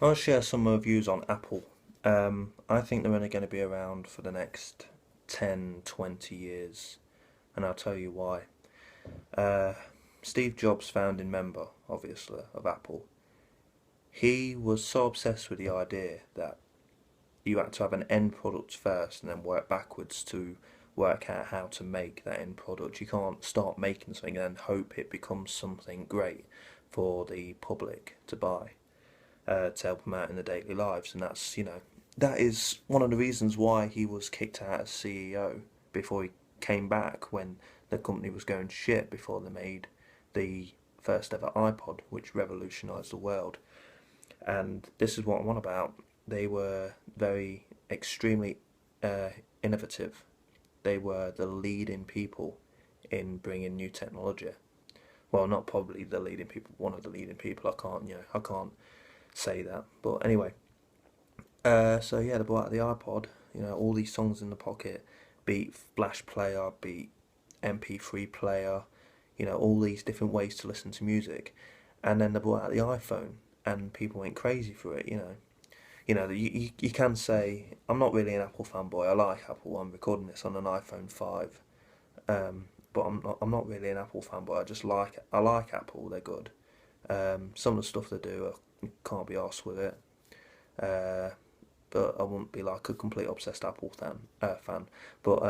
I'll share some of my views on Apple. I think they're only going to be around for the next 10, 20 years, and I'll tell you why. Uh, Steve Jobs, founding member, obviously, of Apple, he was so obsessed with the idea that you had to have an end product first and then work backwards to work out how to make that end product. You can't start making something and then hope it becomes something great for the public to buy. To help them out in their daily lives, and that is one of the reasons why he was kicked out as CEO before he came back when the company was going to shit before they made the first ever iPod, which revolutionised the world. And this is what I'm on about. They were very extremely uh, innovative. They were the leading people in bringing new technology. Well, not probably the leading people, one of the leading people. I can't say that. But anyway, so yeah, they brought out the iPod. All these songs in the pocket, beat Flash player, beat MP3 player. All these different ways to listen to music, and then they brought out the iPhone, and people went crazy for it. You can say I'm not really an Apple fanboy. I like Apple. I'm recording this on an iPhone 5, but I'm not really an Apple fanboy. I like Apple. They're good. Some of the stuff they do, I can't be arsed with it. Uh, but I wouldn't be like a complete obsessed Apple fan. But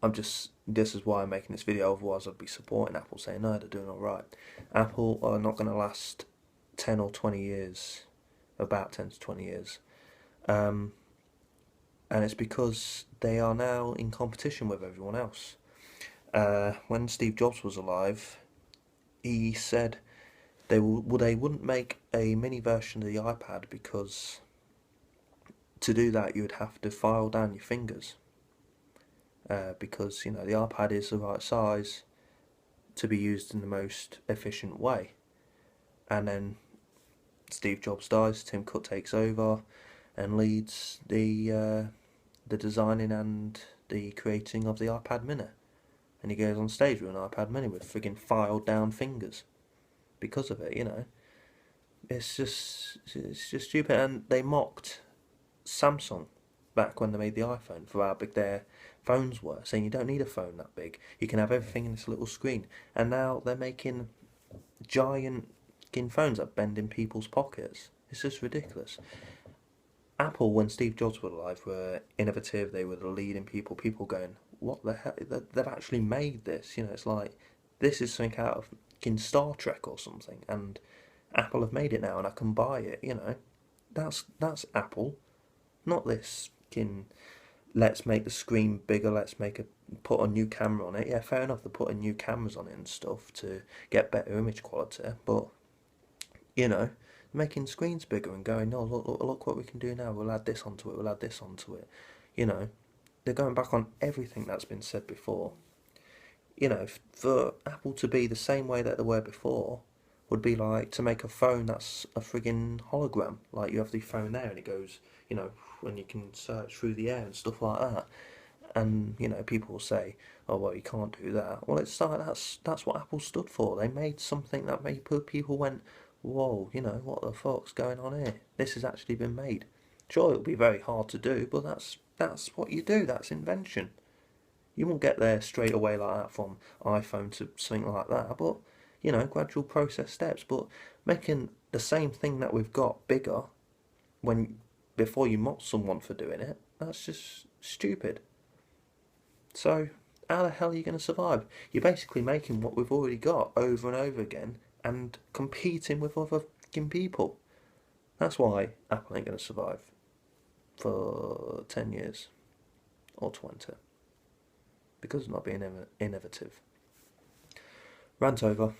I'm just this is why I'm making this video. Otherwise, I'd be supporting Apple, saying no, they're doing all right. Apple are not going to last 10 or 20 years, about 10 to 20 years, um, and it's because they are now in competition with everyone else. When Steve Jobs was alive, he said they wouldn't make a mini version of the iPad because to do that you would have to file down your fingers, because the iPad is the right size to be used in the most efficient way. And then Steve Jobs dies, Tim Cook takes over and leads the designing and the creating of the iPad Mini. And he goes on stage with an iPad Mini with friggin' filed down fingers because of it. It's just stupid. And they mocked Samsung back when they made the iPhone for how big their phones were, saying you don't need a phone that big. You can have everything in this little screen. And now they're making giant phones that bend in people's pockets. It's just ridiculous. Apple, when Steve Jobs was alive, were innovative. They were the leading people. People going, what the hell? They've actually made this. It's like this is something out of Star Trek or something, and Apple have made it now, and I can buy it. That's Apple, not this let's make the screen bigger, put a new camera on it. Yeah, fair enough, they're putting new cameras on it and stuff to get better image quality, but making screens bigger and going, oh, look what we can do now, we'll add this onto it, we'll add this onto it. You know, they're going back on everything that's been said before. For Apple to be the same way that they were before would be like to make a phone that's a friggin' hologram. Like you have the phone there and it goes, when you can search through the air and stuff like that. And people will say, "Oh well, you can't do that." Well, it's like that's what Apple stood for. They made something that made people went, "Whoa, what the fuck's going on here? This has actually been made." Sure, it'll be very hard to do, but that's what you do. That's invention. You won't get there straight away like that from iPhone to something like that, but gradual process steps. But making the same thing that we've got bigger when before you mock someone for doing it, that's just stupid. So how the hell are you going to survive? You're basically making what we've already got over and over again and competing with other fucking people. That's why Apple ain't going to survive for 10 years or 20 because of not being innovative. Rant over.